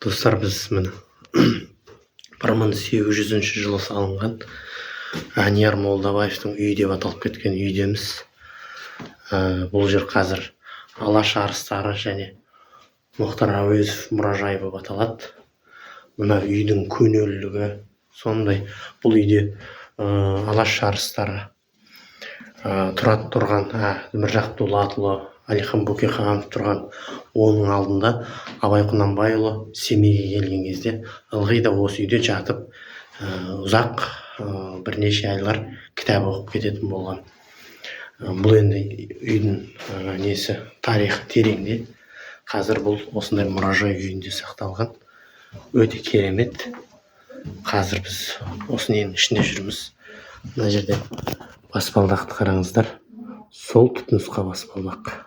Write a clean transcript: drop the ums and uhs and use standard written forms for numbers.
Достар, біз міне 1800 жылы салынған Әнияр Молдабаевтың үйі деп аталып кеткен үйдеміз. Бұл жер қазір Алаш арыстары және Мұхтар Әуезов мұражайы болып аталады. Мына үйдің көнелілігі сондай. Бұл үйде Алаш арыстары тұрған Міржақып Дулатұлы, Әлихан Бөкейханов тұрған, оның алдында Абай Құнанбайұлы Семейге келген кезде ылғи да осы үйде жатып ұзақ бірнеше айлар кітап оқып кететін болған. Бұл енді үйдің несі тарихы тереңде. Қазір бұл осындай мұражай үйінде сақталған. Өте керемет. Қазір біз осының ішінде жүрміз. Мына жерде баспалдақты қараңыздар. Сол түпнұсқа баспалдақ.